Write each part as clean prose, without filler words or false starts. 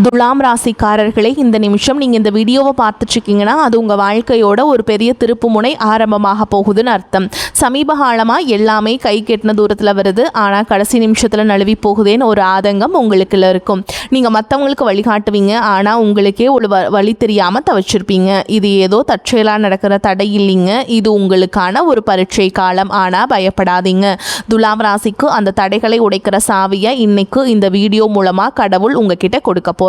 துலாம் ராசிக்காரர்களே, இந்த நிமிஷம் நீங்கள் இந்த வீடியோவை பார்த்துட்ருக்கீங்கன்னா அது உங்கள் வாழ்க்கையோட ஒரு பெரிய திருப்புமுனை ஆரம்பமாக போகுதுன்னு அர்த்தம். சமீப காலமாக எல்லாமே கை கெட்டின தூரத்தில் வருது, ஆனால் கடைசி நிமிஷத்தில் நழுவி போகுதேன்னு ஒரு ஆதங்கம் உங்களுக்குள்ள இருக்கும். நீங்கள் மற்றவங்களுக்கு வழிகாட்டுவீங்க, ஆனால் உங்களுக்கே ஒரு வழி தெரியாமல் தவிச்சிருப்பீங்க. இது ஏதோ தற்செயலாக நடக்கிற தடை இல்லைங்க, இது உங்களுக்கான ஒரு பரீட்சை காலம். ஆனால் பயப்படாதீங்க, துலாம் ராசிக்கு அந்த தடைகளை உடைக்கிற சாவியை இன்னைக்கு இந்த வீடியோ மூலமாக கடவுள் உங்ககிட்ட கொடுக்க போறார்.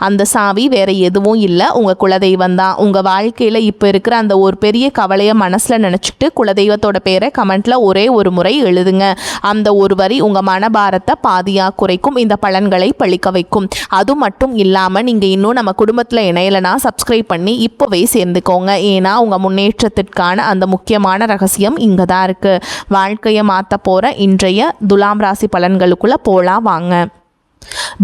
அந்த சாவி வேற எதுவும் இல்லை, உங்க குலதெய்வம் தான். உங்க வாழ்க்கையில இப்ப இருக்கிற அந்த ஒரு பெரிய கவலையை மனசுல நினைச்சிட்டு குலதெய்வத்தோட பேரை கமெண்ட்ல ஒரே ஒரு முறை எழுதுங்க. அந்த ஒரு வரி உங்க மனபாரத்தை பாதியா குறைக்கும், இந்த பலன்களை பழிக்க வைக்கும். அது மட்டும் இல்லாம நீங்க இன்னும் நம்ம குடும்பத்துல இணையலனா சப்ஸ்கிரைப் பண்ணி இப்பவே சேர்ந்துக்கோங்க. ஏன்னா உங்க முன்னேற்றத்திற்கான அந்த முக்கியமான ரகசியம் இங்க தான் இருக்கு. வாழ்க்கையை மாத்த போற இன்றைய துலாம் ராசி பலன்களுக்குள்ள போலாம் வாங்க.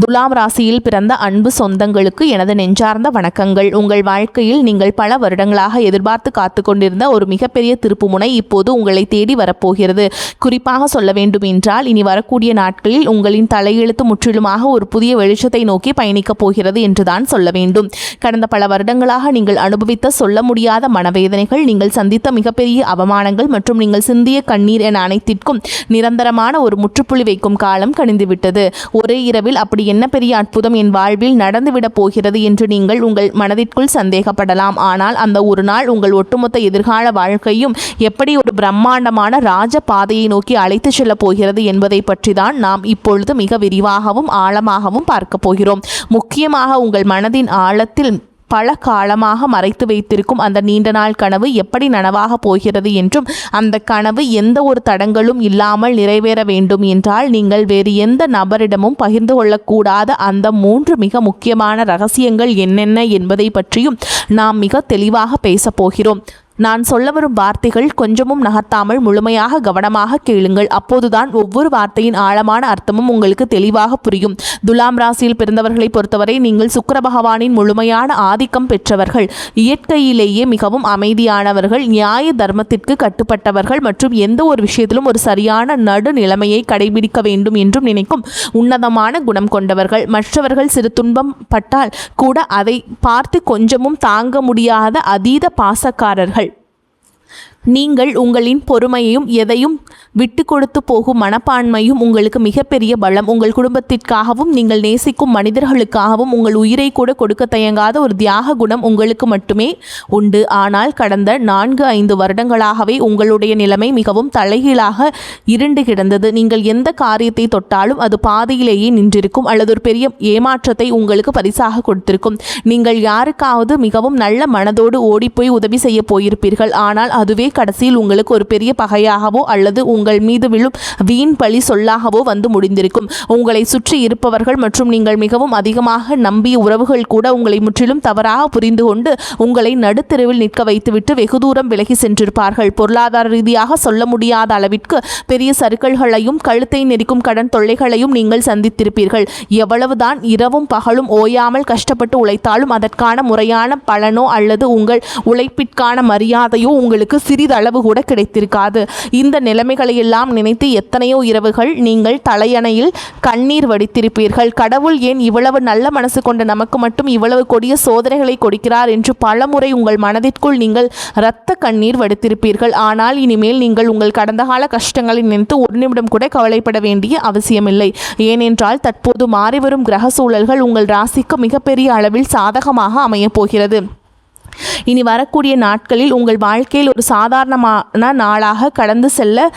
துலாம் ராசியில் பிறந்த அன்பு சொந்தங்களுக்கு எனது நெஞ்சார்ந்த வணக்கங்கள். உங்கள் வாழ்க்கையில் நீங்கள் பல வருடங்களாக எதிர்பார்த்து காத்து கொண்டிருந்த ஒரு மிகப்பெரிய திருப்புமுனை இப்போது உங்களை தேடி வரப்போகிறது. குறிப்பாக சொல்ல வேண்டும் என்றால், இனி வரக்கூடிய நாட்களில் உங்களின் தலையெழுத்து முற்றிலுமாக ஒரு புதிய வெளிச்சத்தை நோக்கி பயணிக்கப் போகிறது என்றுதான் சொல்ல வேண்டும். கடந்த பல வருடங்களாக நீங்கள் அனுபவித்த சொல்ல முடியாத மனவேதனைகள், நீங்கள் சந்தித்த மிகப்பெரிய அவமானங்கள் மற்றும் நீங்கள் சிந்திய கண்ணீர் என அனைத்திற்கும் நிரந்தரமான ஒரு முற்றுப்புள்ளி வைக்கும் காலம் கணிந்துவிட்டது. ஒரே இரவில் அப்படி என்ன பெரிய அற்புதம் என் வாழ்வில் நடந்துவிடப் போகிறது என்று நீங்கள் உங்கள் மனதிற்குள் சந்தேகப்படலாம். ஆனால் அந்த ஒரு நாள் உங்கள் ஒட்டுமொத்த எதிர்கால வாழ்க்கையும் எப்படி ஒரு பிரம்மாண்டமான ராஜ பாதையை நோக்கி அழைத்து செல்ல போகிறது என்பதை பற்றி தான் நாம் இப்பொழுது மிக விரிவாகவும் ஆழமாகவும் பார்க்க போகிறோம். முக்கியமாக உங்கள் மனதின் ஆழத்தில் பல காலமாக மறைத்து வைத்திருக்கும் அந்த நீண்ட நாள் கனவு எப்படி நனவாக போகிறது என்றும், அந்த கனவு எந்த ஒரு தடங்களும் இல்லாமல் நிறைவேற வேண்டும் என்றால் நீங்கள் வேறு எந்த நபரிடமும் பகிர்ந்து கொள்ளக்கூடாத அந்த 3 மிக முக்கியமான ரகசியங்கள் என்னென்ன என்பதை பற்றியும் நாம் மிக தெளிவாக பேசப் போகிறோம். நான் சொல்ல வரும் வார்த்தைகள் கொஞ்சமும் நகர்த்தாமல் முழுமையாக கவனமாக கேளுங்கள். அப்போதுதான் ஒவ்வொரு வார்த்தையின் ஆழமான அர்த்தமும் உங்களுக்கு தெளிவாக புரியும். துலாம் ராசியில் பிறந்தவர்களை பொறுத்தவரை நீங்கள் சுக்கிர பகவானின் முழுமையான ஆதிக்கம் பெற்றவர்கள். இயற்கையிலேயே மிகவும் அமைதியானவர்கள், நியாய தர்மத்திற்கு கட்டுப்பட்டவர்கள் மற்றும் எந்த ஒரு விஷயத்திலும் ஒரு சரியான நடுநிலைமையை கடைபிடிக்க வேண்டும் என்றும் நினைக்கும் உன்னதமான குணம் கொண்டவர்கள். மற்றவர்கள் சிறு துன்பம் பட்டால் கூட அதை பார்த்து கொஞ்சமும் தாங்க முடியாத அதீத பாசக்காரர்கள். நீங்கள் உங்களின் பொறுமையையும் எதையும் விட்டு கொடுத்து போகும் மனப்பான்மையும் உங்களுக்கு மிகப்பெரிய பலம். உங்கள் குடும்பத்திற்காகவும் நீங்கள் நேசிக்கும் மனிதர்களுக்காகவும் உங்கள் உயிரை கூட கொடுக்க தயங்காத ஒரு தியாக குணம் உங்களுக்கு மட்டுமே உண்டு. ஆனால் கடந்த 4-5 வருடங்களாகவே உங்களுடைய நிலைமை மிகவும் தலைகீழாக இருண்டு கிடந்தது. நீங்கள் எந்த காரியத்தை தொட்டாலும் அது பாதியிலேயே நின்றிருக்கும் அல்லது ஒரு பெரிய ஏமாற்றத்தை உங்களுக்கு பரிசாக கொடுத்திருக்கும். நீங்கள் யாருக்காவது மிகவும் நல்ல மனதோடு ஓடிப்போய் உதவி செய்ய போயிருப்பீர்கள், ஆனால் அதுவே கடைசியில் உங்களுக்கு ஒரு பெரிய பகையாகவோ அல்லது உங்கள் மீது விழும் வீண் பழி சொல்லாகவோ வந்து முடிந்திருக்கும். உங்களை சுற்றி இருப்பவர்கள் மற்றும் நீங்கள் மிகவும் அதிகமாக நம்பிய உறவுகள் கூட உங்களை முற்றிலும் தவறாக புரிந்து கொண்டு உங்களை நடுத்தெருவில் நிற்க வைத்துவிட்டு வெகு தூரம் விலகி சென்றிருப்பார்கள். பொருளாதார ரீதியாக சொல்ல முடியாத அளவிற்கு பெரிய சறுக்கல்களையும் கழுத்தை நெரிக்கும் கடன் தொல்லைகளையும் நீங்கள் சந்தித்திருப்பீர்கள். எவ்வளவுதான் இரவும் பகலும் ஓயாமல் கஷ்டப்பட்டு உழைத்தாலும் அதற்கான முறையான பலனோ அல்லது உங்கள் உழைப்பிற்கான மரியாதையோ உங்களுக்கு சிறிதளவு கூட கிடைத்திருக்காது. இந்த நிலைமைகளை எல்லாம் நினைத்து எத்தனையோ இரவுகள் நீங்கள் தலையணையில் கண்ணீர் வடித்திருப்பீர்கள். கடவுள் ஏன் இவ்வளவு நல்ல மனசு கொண்ட நமக்கு மட்டும் இவ்வளவு கொடிய சோதனைகளை கொடுக்கிறார் என்று பலமுறை உங்கள் மனதிற்குள் நீங்கள் இரத்த கண்ணீர் வடித்திருப்பீர்கள். ஆனால் இனிமேல் நீங்கள் உங்கள் கடந்த கால கஷ்டங்களை நினைத்து ஒரு நிமிடம் கூட கவலைப்பட வேண்டிய அவசியமில்லை. ஏனென்றால் தற்போது மாறிவரும் கிரக சூழல்கள் உங்கள் ராசிக்கு மிகப்பெரிய அளவில் சாதகமாக அமையப் போகிறது. இனி வரக்கூடிய நாட்களில் உங்கள் வாழ்க்கையில் ஒரு சாதாரணமான நாளாக கடந்து செல்ல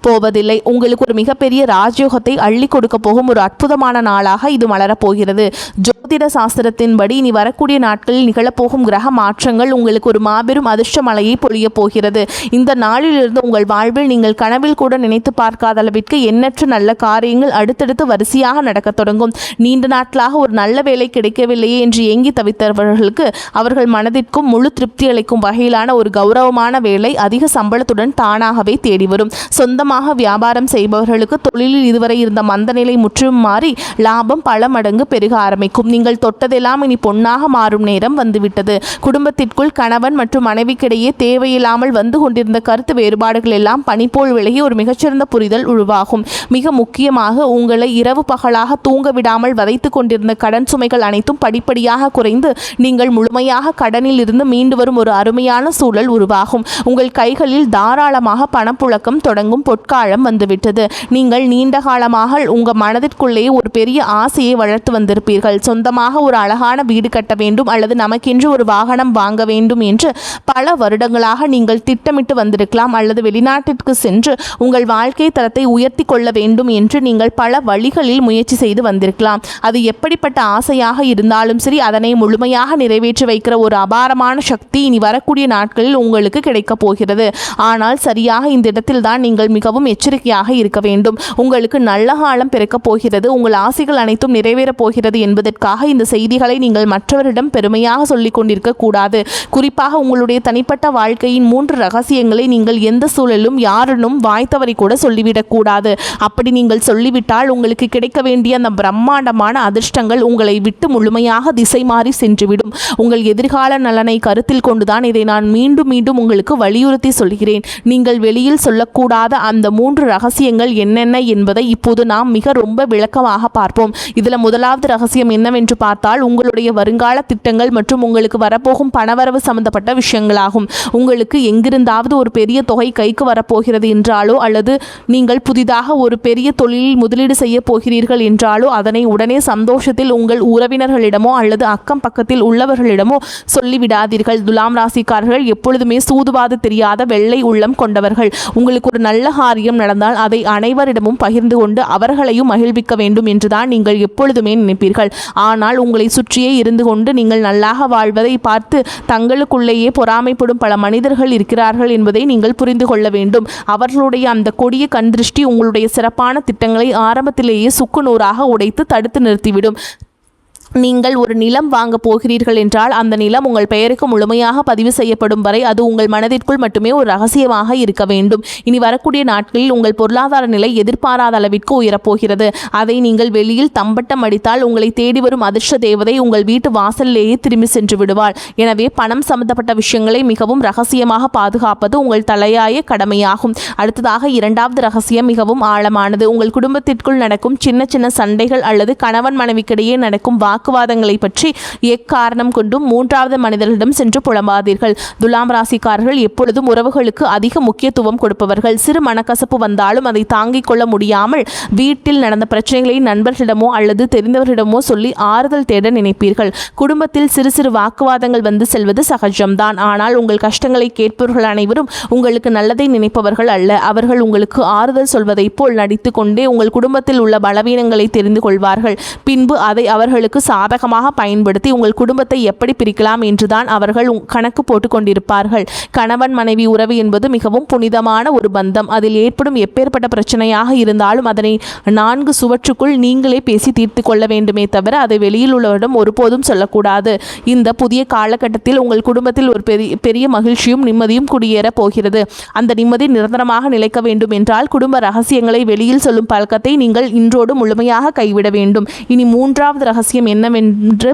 போவதில்லை. உங்களுக்கு ஒரு மிகப்பெரிய ராஜயோகத்தை அள்ளி கொடுக்க போகும் ஒரு அற்புதமான நாளாக இது மலரப்போகிறது. ஜோதிட சாஸ்திரத்தின்படி இனி வரக்கூடிய நாட்களில் நிகழப்போகும் கிரக மாற்றங்கள் உங்களுக்கு ஒரு மாபெரும் அதிர்ஷ்ட மழையை பொழிய போகிறது. இந்த நாளிலிருந்து உங்கள் வாழ்வில் நீங்கள் கனவில் கூட நினைத்து பார்க்காத அளவிற்கு எண்ணற்ற நல்ல காரியங்கள் அடுத்தடுத்து வரிசையாக நடக்க தொடங்கும். நீண்ட நாட்களாக ஒரு நல்ல வேலை கிடைக்கவில்லையே என்று ஏங்கி தவித்தவர்களுக்கு அவர்கள் மனதிற்கும் முழு திருப்தி அளிக்கும் வகையிலான ஒரு கௌரவமான வேலை அதிக சம்பளத்துடன் தானாகவே தேடி வரும். சொந்தமாக வியாபாரம் செய்பவர்களுக்கு தொழிலில் இதுவரை இருந்த மந்த நிலை முற்றும் மாறி லாபம் பல மடங்கு பெருக ஆரம்பிக்கும். நீங்கள் தொட்டதெல்லாம் இனி பொன்னாக மாறும் நேரம் வந்துவிட்டது. குடும்பத்திற்குள் கணவன் மற்றும் மனைவிக்கிடையே தேவையில்லாமல் வந்து கொண்டிருந்த கருத்து வேறுபாடுகள் எல்லாம் பனிப்போல் விலகி ஒரு மிகச்சிறந்த புரிதல் உருவாகும். மிக முக்கியமாக உங்களை இரவு பகலாக தூங்க விடாமல் வதைத்து கொண்டிருந்த கடன் சுமைகள் அனைத்தும் படிப்படியாக குறைந்து நீங்கள் முழுமையாக கடனில் இருந்து மீண்டு வரும் ஒரு அருமையான சூழல் உருவாகும். உங்கள் கைகளில் தாராளமாக பணப்புழக்கம் தொடங்கும் பொற்காலம் வந்துவிட்டது. நீங்கள் நீண்ட காலமாக உங்கள் மனதிற்குள்ளேயே ஒரு பெரிய ஆசையை வளர்த்து வந்திருப்பீர்கள். சொந்தமாக ஒரு அழகான வீடு கட்ட வேண்டும் அல்லது நமக்கென்று ஒரு வாகனம் வாங்க வேண்டும் என்று பல வருடங்களாக நீங்கள் திட்டமிட்டு வந்திருக்கலாம். அல்லது வெளிநாட்டிற்கு சென்று உங்கள் வாழ்க்கை தரத்தை உயர்த்தி கொள்ள வேண்டும் என்று நீங்கள் பல வழிகளில் முயற்சி செய்து வந்திருக்கலாம். அது எப்படிப்பட்ட ஆசையாக இருந்தாலும் சரி, அதனை முழுமையாக நிறைவேற்றி வைக்கிற ஒரு அபாரமான சக்தி இனி வரக்கூடிய நாட்களில் உங்களுக்கு கிடைக்கப் போகிறது. ஆனால் சரியாக இந்த இடத்தில் தான் நீங்கள் மிகவும் எச்சரிக்கையாக இருக்க வேண்டும். உங்களுக்கு நல்ல காலம் பிறக்கப் போகிறது, உங்கள் ஆசைகள் அனைத்தும் நிறைவேறப் போகிறது என்பதற்காக இந்த செய்திகளை நீங்கள் மற்றவரிடம் பெருமையாக சொல்லிக் கொண்டிருக்க கூடாது. குறிப்பாக உங்களுடைய தனிப்பட்ட வாழ்க்கையின் 3 ரகசியங்களை நீங்கள் எந்த சூழலும் யாரிடம் வாய்த்தவரை கூட சொல்லிவிடக் கூடாது. அப்படி நீங்கள் சொல்லிவிட்டால் உங்களுக்கு கிடைக்க வேண்டிய அந்த பிரம்மாண்டமான அதிர்ஷ்டங்கள் உங்களை விட்டு முழுமையாக திசை மாறி சென்றுவிடும். உங்கள் எதிர்கால நலனை கருத்தில் கொண்டுதான் இதை நான் மீண்டும் மீண்டும் உங்களுக்கு வலியுறுத்தி சொல்கிறேன். நீங்கள் வெளியில் சொல்லக்கூடாத அந்த 3 ரகசியங்கள் என்னென்ன என்பதை இப்போது நாம் மிக ரொம்ப விளக்கமாக பார்ப்போம். இதில் முதலாவது ரகசியம் என்னவென்று பார்த்தால், உங்களுடைய வருங்கால திட்டங்கள் மற்றும் உங்களுக்கு வரப்போகும் பணவரவு சம்பந்தப்பட்ட விஷயங்களாகும். உங்களுக்கு எங்கிருந்தாவது ஒரு பெரிய தொகை கைக்கு வரப்போகிறது என்றாலோ அல்லது நீங்கள் புதிதாக ஒரு பெரிய தொழிலில் முதலீடு செய்ய போகிறீர்கள் என்றாலோ அதனை உடனே சந்தோஷத்தில் உங்கள் உறவினர்களிடமோ அல்லது அக்கம் பக்கத்தில் உள்ளவர்களிடமோ சொல்லிவிடாதீர்கள். துலாம் ராசிக்காரர்கள் எப்பொழுதுமே சூதுவாது தெரியாத வெள்ளை உள்ளம் கொண்டவர்கள். உங்களுக்கு ஒரு நல்ல காரியம் நடந்தால் அதை அனைவரிடமும் பகிர்ந்து கொண்டு அவர்களையும் மகிழ்விக்க வேண்டும் என்றுதான் நீங்கள் எப்பொழுதுமே நினைப்பீர்கள். ஆனால் உங்களை சுற்றியே இருந்து கொண்டு நீங்கள் நல்லாக வாழ்வதை பார்த்து தங்களுக்குள்ளேயே பொறாமைப்படும் பல மனிதர்கள் இருக்கிறார்கள் என்பதை நீங்கள் புரிந்து கொள்ள வேண்டும். அவர்களுடைய அந்த கொடிய கண்திருஷ்டி உங்களுடைய சிறப்பான திட்டங்களை ஆரம்பத்திலேயே சுக்குநூறாக உடைத்து தடுத்து நிறுத்திவிடும். நீங்கள் ஒரு நிலம் வாங்க போகிறீர்கள் என்றால் அந்த நிலம் உங்கள் பெயருக்கு முழுமையாக பதிவு செய்யப்படும் வரை அது உங்கள் மனதிற்குள் மட்டுமே ஒரு ரகசியமாக இருக்க வேண்டும். இனி வரக்கூடிய நாட்களில் உங்கள் பொருளாதார நிலை எதிர்பாராத அளவிற்கு உயரப்போகிறது. அதை நீங்கள் வெளியில் தம்பட்டம் அடித்தால் உங்களை தேடி வரும் அதிர்ஷ்ட தேவதை உங்கள் வீட்டு வாசலிலேயே திரும்பி சென்று விடுவாள். எனவே பணம் சம்பந்தப்பட்ட விஷயங்களை மிகவும் ரகசியமாக பாதுகாப்பது உங்கள் தலையாய கடமையாகும். அடுத்ததாக 2வது ரகசியம் மிகவும் ஆழமானது. உங்கள் குடும்பத்திற்குள் நடக்கும் சின்ன சின்ன சண்டைகள் அல்லது கணவன் மனைவிக்கிடையே நடக்கும் வாக்குவாதங்களை பற்றி எக்காரணம் கொண்டும் 3வது மனிதர்களிடம் சென்று புலம்பாதீர்கள். துலாம் ராசிக்காரர்கள் எப்பொழுதும் உறவுகளுக்கு அதிக முக்கியத்துவம் கொடுப்பவர்கள். சிறு மனக்கசப்பு வந்தாலும் அதை தாங்கிக் கொள்ள முடியாமல் வீட்டில் நடந்த பிரச்சனைகளை நண்பர்களிடமோ அல்லது தெரிந்தவர்களிடமோ சொல்லி ஆறுதல் தேட நினைப்பீர்கள். குடும்பத்தில் சிறு சிறு வாக்குவாதங்கள் வந்து செல்வது சகஜம்தான். ஆனால் உங்கள் கஷ்டங்களை கேட்பவர்கள் அனைவரும் உங்களுக்கு நல்லதை நினைப்பவர்கள் அல்ல. அவர்கள் உங்களுக்கு ஆறுதல் சொல்வதைப் போல் நடித்து கொண்டே உங்கள் குடும்பத்தில் உள்ள பலவீனங்களை தெரிந்து கொள்வார்கள். பின்பு அதை அவர்களுக்கு சாதகமாக பயன்படுத்தி உங்கள் குடும்பத்தை எப்படி பிரிக்கலாம் என்றுதான் அவர்கள் கணக்கு போட்டு கொண்டிருப்பார்கள். கணவன் மனைவி உறவு என்பது மிகவும் புனிதமான ஒரு பந்தம். அதில் ஏற்படும் எப்பேற்பட்ட பிரச்சனையாக இருந்தாலும் அதனை 4 சுவற்றுக்குள் நீங்களே பேசி தீர்த்து கொள்ள வேண்டுமே தவிர அதை வெளியில் உள்ளவரிடம் ஒருபோதும் சொல்லக்கூடாது. இந்த புதிய காலகட்டத்தில் உங்கள் குடும்பத்தில் ஒரு பெரிய மகிழ்ச்சியும் நிம்மதியும் குடியேற போகிறது. அந்த நிம்மதி நிரந்தரமாக நிலைக்க வேண்டும் என்றால் குடும்ப ரகசியங்களை வெளியில் சொல்லும் பழக்கத்தை நீங்கள் இன்றோடு முழுமையாக கைவிட வேண்டும். இனி 3வது ரகசியம் என்னவென்று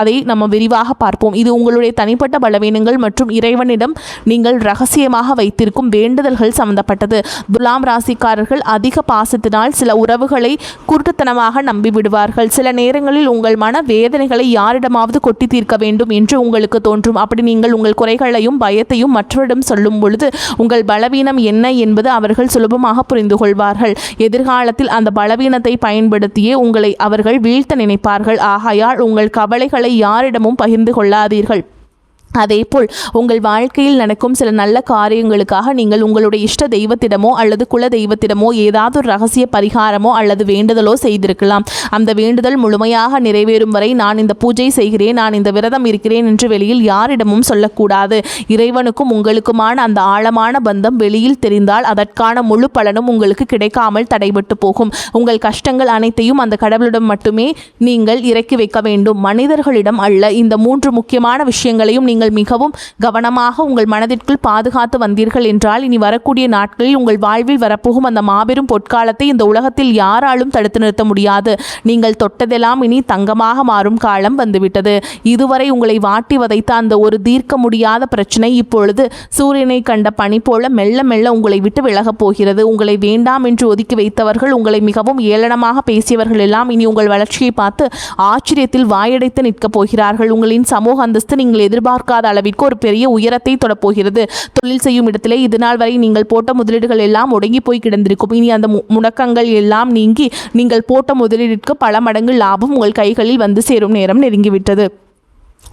அதை நம்ம விரிவாக பார்ப்போம். இது உங்களுடைய தனிப்பட்ட பலவீனங்கள் மற்றும் இறைவனிடம் நீங்கள் ரகசியமாக வைத்திருக்கும் வேண்டுதல்கள் சம்பந்தப்பட்டது. துலாம் ராசிக்காரர்கள் அதிக பாசத்தினால் சில உறவுகளை குருட்டுத்தனமாக நம்பிவிடுவார்கள். சில நேரங்களில் உங்கள் மன வேதனைகளை யாரிடமாவது கொட்டி தீர்க்க வேண்டும் என்று உங்களுக்கு தோன்றும். அப்படி நீங்கள் உங்கள் குறைகளையும் பயத்தையும் மற்றவரிடம் சொல்லும் பொழுது உங்கள் பலவீனம் என்ன என்பது அவர்கள் சுலபமாக புரிந்து கொள்வார்கள். எதிர்காலத்தில் அந்த பலவீனத்தை பயன்படுத்தியே உங்களை அவர்கள் வீழ்த்த நினைப்பார்கள். ஆகையால் உங்கள் கவலைகளை யாரிடமும் பகிர்ந்து கொள்ளாதீர்கள். அதேபோல் உங்கள் வாழ்க்கையில் நடக்கும் சில நல்ல காரியங்களுக்காக நீங்கள் உங்களுடைய இஷ்ட தெய்வத்திடமோ அல்லது குல தெய்வத்திடமோ ஏதாவது ஒரு ரகசிய பரிகாரமோ அல்லது வேண்டுதலோ செய்திருக்கலாம். அந்த வேண்டுதல் முழுமையாக நிறைவேறும் வரை நான் இந்த பூஜை செய்கிறேன், நான் இந்த விரதம் இருக்கிறேன் என்று வெளியில் யாரிடமும் சொல்லக்கூடாது. இறைவனுக்கும் உங்களுக்குமான அந்த ஆழமான பந்தம் வெளியில் தெரிந்தால் அதற்கான முழு பலனும் உங்களுக்கு கிடைக்காமல் தடைபட்டு போகும். உங்கள் கஷ்டங்கள் அனைத்தையும் அந்த கடவுளிடம் மட்டுமே நீங்கள் இறக்கி வைக்க வேண்டும், மனிதர்களிடம் அல்ல. இந்த 3 முக்கியமான விஷயங்களையும் நீங்கள் நீங்கள் மிகவும் கவனமாக உங்கள் மனதிற்குள் பாதுகாத்து வந்தீர்கள் என்றால் இனி வரக்கூடிய நாட்களில் உங்கள் வாழ்வில் வரப்போகும் அந்த மாபெரும் பொற்காலத்தை இந்த உலகத்தில் யாராலும் தடுத்து நிறுத்த முடியாது. நீங்கள் தொட்டதெல்லாம் இனி தங்கமாக மாறும் காலம் வந்துவிட்டது. இதுவரை உங்களை வாட்டி வதைத்த அந்த ஒரு தீர்க்க முடியாத பிரச்சனை இப்பொழுது சூரியனை கண்ட பனி போல மெல்ல மெல்ல உங்களை விட்டு விலகப் போகிறது. உங்களை வேண்டாம் என்று ஒதுக்கி வைத்தவர்கள், உங்களை மிகவும் ஏளனமாக பேசியவர்கள் எல்லாம் இனி உங்கள் வளர்ச்சியை பார்த்து ஆச்சரியத்தில் வாயடைத்து நிற்கப் போகிறார்கள். உங்களின் சமூக அந்தஸ்து நீங்கள் எதிர்பார்க்காத அளவிற்கு ஒரு பெரிய உயரத்தை தொடப்போகிறது. தொழில் செய்யும் இடத்திலே இதுநாள் வரை நீங்கள் போட்ட முதலீடுகள் எல்லாம் முடங்கி போய் கிடந்திருக்கும். இனி அந்த முடக்கங்கள் எல்லாம் நீங்கி நீங்கள் போட்ட முதலீட்டிற்கு பல மடங்கு லாபம் உங்கள் கைகளில் வந்து சேரும் நேரம் நெருங்கிவிட்டது.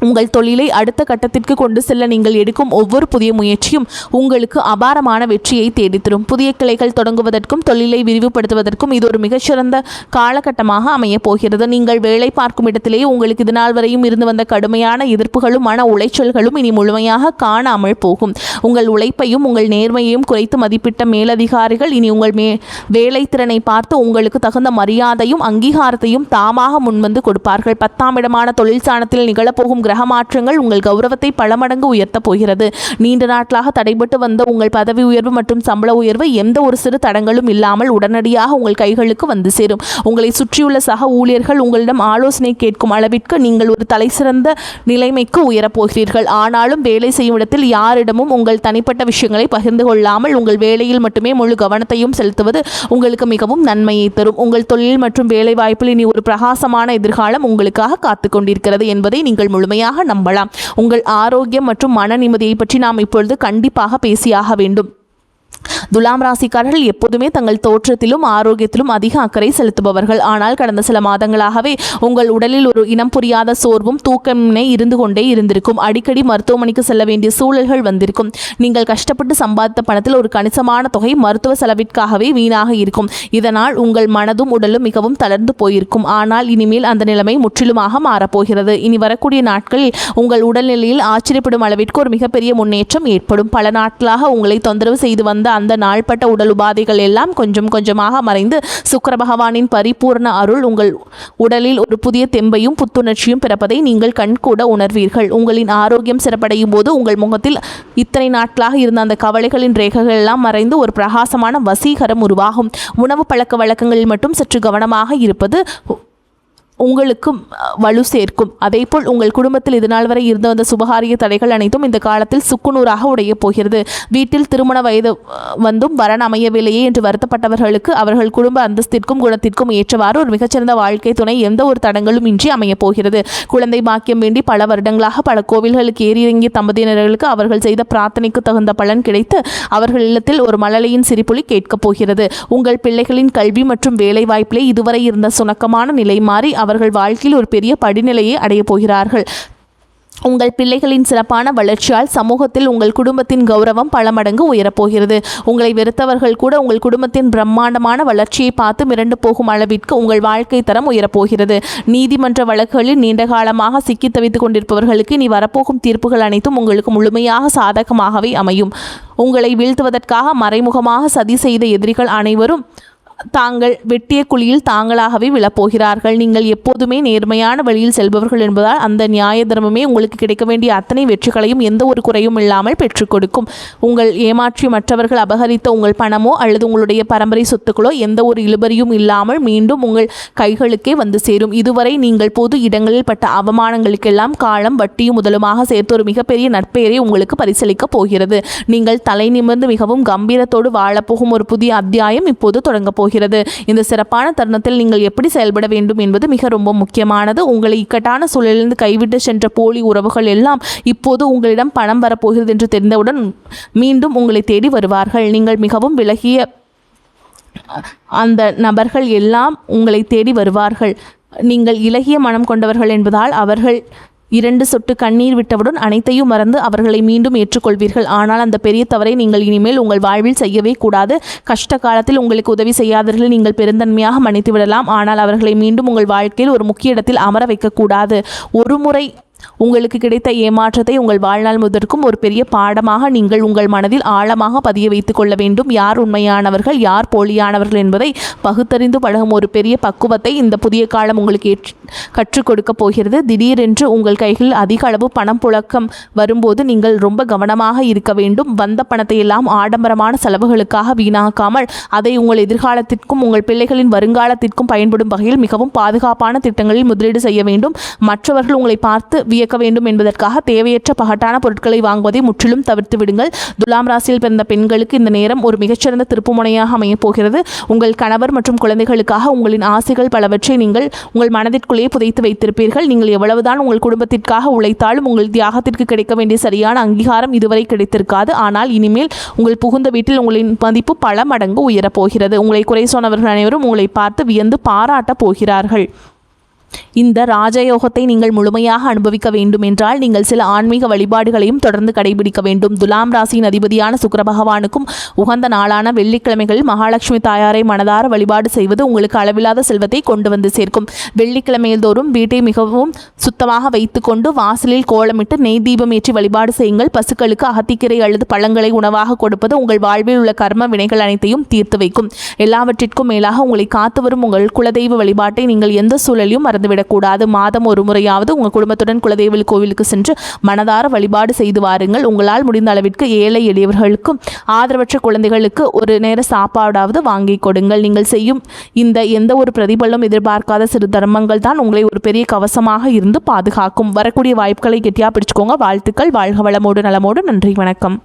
உங்கள் தொழிலை அடுத்த கட்டத்திற்கு கொண்டு செல்ல நீங்கள் எடுக்கும் ஒவ்வொரு புதிய முயற்சியும் உங்களுக்கு அபாரமான வெற்றியை தேடித்தரும். புதிய கிளைகள் தொடங்குவதற்கும் தொழிலை விரிவுபடுத்துவதற்கும் இது ஒரு மிகச்சிறந்த காலகட்டமாக அமையப் போகிறது. நீங்கள் வேலை பார்க்கும் இடத்திலேயே உங்களுக்கு இதுநாள் வரையும் இருந்து வந்த கடுமையான எதிர்ப்புகளும் மன உளைச்சல்களும் இனி முழுமையாக காணாமல் போகும். உங்கள் உழைப்பையும் உங்கள் நேர்மையையும் குறைத்து மதிப்பிட்ட மேலதிகாரிகள் இனி உங்கள் வேலை திறனை பார்த்து உங்களுக்கு தகுந்த மரியாதையும் அங்கீகாரத்தையும் தாமாக முன்வந்து கொடுப்பார்கள். 10ஆம் இடமான தொழில் ஸ்தானத்தில் நிகழப்போகும் கிரக மாற்றங்கள் உங்கள் கௌரவத்தை பல மடங்கு உயர்த்தப் போகிறது. நீண்ட நாட்களாக தடைபட்டு வந்த உங்கள் பதவி உயர்வு மற்றும் சம்பள உயர்வு எந்த ஒரு சிறு தடங்களும் இல்லாமல் உடனடியாக உங்கள் கைகளுக்கு வந்து சேரும். உங்களை சுற்றியுள்ள சக ஊழியர்கள் உங்களிடம் ஆலோசனை கேட்கும் அளவிற்கு நீங்கள் ஒரு தலைசிறந்த நிலைமைக்கு உயரப்போகிறீர்கள். ஆனாலும் வேலை செய்யும் இடத்தில் யாரிடமும் உங்கள் தனிப்பட்ட விஷயங்களை பகிர்ந்து கொள்ளாமல் உங்கள் வேலையில் மட்டுமே முழு கவனத்தையும் செலுத்துவது உங்களுக்கு மிகவும் நன்மையை தரும். உங்கள் தொழில் மற்றும் வேலை வாய்ப்பில் இனி ஒரு பிரகாசமான எதிர்காலம் உங்களுக்காக காத்து கொண்டிருக்கிறது என்பதை நீங்கள் முழுமையாக நம்பலாம். உங்கள் ஆரோக்கியம் மற்றும் மன நிம்மதியை பற்றி நாம் இப்பொழுது கண்டிப்பாக பேசியாக வேண்டும். துலாம் ராசிக்காரர்கள் எப்போதுமே தங்கள் தோற்றத்திலும் ஆரோக்கியத்திலும் அதிக அக்கறை செலுத்துபவர்கள். ஆனால் கடந்த சில மாதங்களாகவே உங்கள் உடலில் ஒரு இனம் புரியாத சோர்வும் தூக்கமின்மை இருந்து கொண்டே இருந்திருக்கும். அடிக்கடி மருத்துவமனைக்கு செல்ல வேண்டிய சூழல்கள் வந்திருக்கும். நீங்கள் கஷ்டப்பட்டு சம்பாதித்த பணத்தில் ஒரு கணிசமான தொகை மருத்துவ செலவிற்காகவே வீணாக இருக்கும். இதனால் உங்கள் மனதும் உடலும் மிகவும் தளர்ந்து போயிருக்கும். ஆனால் இனிமேல் அந்த நிலைமை முற்றிலுமாக மாறப்போகிறது. இனி வரக்கூடிய நாட்களில் உங்கள் உடல்நிலையில் ஆச்சரியப்படும் அளவிற்கு ஒரு மிகப்பெரிய முன்னேற்றம் ஏற்படும். பல நாட்களாக உங்களை தொந்தரவு செய்து வந்த அந்த நாள்பட்ட உடல் உபாதைகள் எல்லாம் கொஞ்சம் கொஞ்சமாக மறைந்து சுக்கிர பகவானின் பரிபூர்ண அருள் உங்கள் உடலில் ஒரு புதிய தெம்பையும் புத்துணர்ச்சியும் பிறப்பதை நீங்கள் கண்கூட உணர்வீர்கள். உங்களின் ஆரோக்கியம் சிறப்படையும் போது உங்கள் முகத்தில் இத்தனை நாட்களாக இருந்த அந்த கவலைகளின் ரேகைகள் எல்லாம் மறைந்து ஒரு பிரகாசமான வசீகரம் உருவாகும். உணவு பழக்க வழக்கங்களில் மட்டும் சற்று கவனமாக இருப்பது உங்களுக்கும் வலு சேர்க்கும். அதேபோல் உங்கள் குடும்பத்தில் இதுநாள் வரை இருந்த வந்த சுபகாரிய தடைகள் அனைத்தும் இந்த காலத்தில் சுக்குநூறாக உடைய போகிறது. வீட்டில் திருமண வயது வந்தும் வரன் அமையவில்லையே என்று வருத்தப்பட்டவர்களுக்கு அவர்கள் குடும்ப அந்தஸ்திற்கும் குணத்திற்கும் ஏற்றவாறு ஒரு மிகச்சிறந்த வாழ்க்கை துணை எந்த ஒரு தடங்களும் இன்றி அமையப் போகிறது. குழந்தை பாக்கியம் வேண்டி பல வருடங்களாக பல கோவில்களுக்கு ஏறியிறங்கிய தம்பதியினர்களுக்கு அவர்கள் செய்த பிரார்த்தனைக்கு தகுந்த பலன் கிடைத்து அவர்கள் இல்லத்தில் ஒரு மழலையின் சிரிப்புலி கேட்கப் போகிறது. உங்கள் பிள்ளைகளின் கல்வி மற்றும் வேலை வாய்ப்பிலே இதுவரை இருந்த சுணக்கமான நிலை மாறி அவர்கள் வாழ்க்கையில் ஒரு பெரிய படிநிலையை அடையப் போகிறார்கள். உங்கள் பிள்ளைகளின் சிறப்பான வளர்ச்சியால் சமூகத்தில் உங்கள் குடும்பத்தின் கௌரவம் பல மடங்கு உயரப்போகிறது. உங்களை வெறுத்தவர்கள் கூட உங்கள் குடும்பத்தின் பிரம்மாண்டமான வளர்ச்சியை பார்த்து மிரண்டு போகும் அளவிற்கு உங்கள் வாழ்க்கை தரம் உயரப்போகிறது. நீதிமன்ற வழக்குகளில் நீண்ட காலமாக சிக்கி தவித்துக் கொண்டிருப்பவர்களுக்கு இனி வரப்போகும் தீர்ப்புகள் அனைத்தும் உங்களுக்கு முழுமையாக சாதகமாகவே அமையும். உங்களை வீழ்த்துவதற்காக மறைமுகமாக சதி செய்த எதிரிகள் அனைவரும் தாங்கள் வெட்டிய குழியில் தாங்களாகவே விழப்போகிறார்கள். நீங்கள் எப்போதுமே நேர்மையான வழியில் செல்பவர்கள் என்பதால் அந்த நியாய தர்மமே உங்களுக்கு கிடைக்க வேண்டிய அத்தனை வெற்றிகளையும் எந்த ஒரு குறையும் இல்லாமல் பெற்றுக் கொடுக்கும். உங்கள் ஏமாற்றி மற்றவர்கள் அபகரித்த உங்கள் பணமோ அல்லது உங்களுடைய பரம்பரை சொத்துக்களோ எந்த ஒரு இழுபறியும் இல்லாமல் மீண்டும் உங்கள் கைகளுக்கே வந்து சேரும். இதுவரை நீங்கள் பொது இடங்களில் பட்ட அவமானங்களுக்கெல்லாம் காலம் வட்டியும் முதலுமாக சேர்த்து ஒரு மிகப்பெரிய நற்பெயரை உங்களுக்கு பரிசளிக்கப் போகிறது. நீங்கள் தலை நிமிர்ந்து மிகவும் கம்பீரத்தோடு வாழப்போகும் ஒரு புதிய அத்தியாயம் இப்போது தொடங்கப் போகிறது. இந்த சிறப்பான தருணத்தில் நீங்கள் எப்படி செயல்பட வேண்டும் என்பது மிக ரொம்ப முக்கியமானது. உங்களை இக்கட்டான சூழலிலிருந்து கைவிட்டு சென்ற போலி உறவுகள் எல்லாம் இப்போது உங்களிடம் பணம் வரப்போகிறது என்று தெரிந்தவுடன் மீண்டும் உங்களை தேடி வருவார்கள். நீங்கள் மிகவும் விலகிய அந்த நபர்கள் எல்லாம் உங்களை தேடி வருவார்கள். நீங்கள் இலகிய மனம் கொண்டவர்கள் என்பதால் அவர்கள் 2 சொட்டு கண்ணீர் விட்டவுடன் அனைத்தையும் மறந்து அவர்களை மீண்டும் ஏற்றுக்கொள்வீர்கள். ஆனால் அந்த பெரிய தவறை நீங்கள் இனிமேல் உங்கள் வாழ்வில் செய்யவே கூடாது. கஷ்ட காலத்தில் உங்களுக்கு உதவி செய்யாதவர்களை நீங்கள் பெருந்தன்மையாக மன்னித்து விடலாம். ஆனால் அவர்களை மீண்டும் உங்கள் வாழ்க்கையில் ஒரு முக்கிய இடத்தில் அமர வைக்கக்கூடாது. ஒரு முறை உங்களுக்கு கிடைத்த ஏமாற்றத்தை உங்கள் வாழ்நாள் முதற்கும் ஒரு பெரிய பாடமாக நீங்கள் உங்கள் மனதில் ஆழமாக பதிய வைத்துக் கொள்ள வேண்டும். யார் உண்மையானவர்கள், யார் போலியானவர்கள் என்பதை பகுத்தறிந்து பழகும் ஒரு பெரிய பக்குவத்தை இந்த புதிய காலம் உங்களுக்கு கற்றுக் கொடுக்க போகிறது. திடீரென்று உங்கள் கைகளில் அதிக அளவு பணம் புழக்கம் வரும்போது நீங்கள் ரொம்ப கவனமாக இருக்க வேண்டும். வந்த பணத்தை எல்லாம் ஆடம்பரமான செலவுகளுக்காக வீணாக்காமல் அதை உங்கள் எதிர்காலத்திற்கும் உங்கள் பிள்ளைகளின் வருங்காலத்திற்கும் பயன்படும் வகையில் மிகவும் பாதுகாப்பான திட்டங்களில் முதலீடு செய்ய வேண்டும். மற்றவர்கள் உங்களை பார்த்து வியக்க வேண்டும் என்பதற்காக தேவையற்ற பகட்டான பொருட்களை வாங்குவதை முற்றிலும் தவிர்த்து விடுங்கள். துலாம் ராசியில் பிறந்த பெண்களுக்கு இந்த நேரம் ஒரு மிகச்சிறந்த திருப்புமுனையாக அமையப் போகிறது. உங்கள் கணவர் மற்றும் குழந்தைகளுக்காக உங்களின் ஆசைகள் பலவற்றை நீங்கள் உங்கள் மனதிற்குள்ளேயே புதைத்து வைத்திருப்பீர்கள். நீங்கள் எவ்வளவுதான் உங்கள் குடும்பத்திற்காக உழைத்தாலும் உங்கள் தியாகத்திற்கு கிடைக்க வேண்டிய சரியான அங்கீகாரம் இதுவரை கிடைத்திருக்காது. ஆனால் இனிமேல் உங்கள் புகுந்த வீட்டில் உங்களின் மதிப்பு பல மடங்கு உயரப்போகிறது. உங்களை குறை சொன்னவர்கள் அனைவரும் உங்களை பார்த்து வியந்து பாராட்டப் போகிறார்கள். இந்த ராஜயோகத்தை நீங்கள் முழுமையாக அனுபவிக்க வேண்டும் என்றால் நீங்கள் சில ஆன்மீக வழிபாடுகளையும் தொடர்ந்து கடைபிடிக்க வேண்டும். துலாம் ராசியின் அதிபதியான சுக்கிர பகவானுக்கும் உகந்த நாளான வெள்ளிக்கிழமைகளில் மகாலட்சுமி தாயாரை மனதார வழிபாடு செய்வது உங்களுக்கு அளவில்லாத செல்வத்தை கொண்டு வந்து சேர்க்கும். வெள்ளிக்கிழமையில் தோறும் வீட்டை மிகவும் சுத்தமாக வைத்துக்கொண்டு வாசலில் கோலமிட்டு நெய் தீபம் ஏற்றி வழிபாடு செய்யுங்கள். பசுக்களுக்கு அகத்திக்கீரை அல்லது பழங்களை உணவாக கொடுப்பது உங்கள் வாழ்வில் உள்ள கர்ம வினைகள் அனைத்தையும் தீர்த்து வைக்கும். எல்லாவற்றிற்கும் மேலாக உங்களை காத்து வரும் உங்கள் குலதெய்வ வழிபாட்டை நீங்கள் எந்த சூழலையும் விடக்கூடாது. மாதம் ஒரு முறையாவது உங்கள் குடும்பத்துடன் குலதெய்வ கோவிலுக்கு சென்று மனதார வழிபாடு செய்து வாருங்கள். உங்களால் முடிந்த அளவிற்கு ஏழை எளியவர்களுக்கும் ஆதரவற்ற குழந்தைகளுக்கு ஒரு நேர சாப்பாடாவது வாங்கி கொடுங்கள். நீங்கள் செய்யும் இந்த எந்த ஒரு பிரதிபலனும் எதிர்பார்க்காத சிறு தர்மங்கள் தான் உங்களை ஒரு பெரிய கவசமாக இருந்து பாதுகாக்கும். வரக்கூடிய வாய்ப்புகளை கெட்டியா பிடிச்சுக்கோங்க. வாழ்த்துக்கள். வாழ்க வளமோடு நலமோடு. நன்றி, வணக்கம்.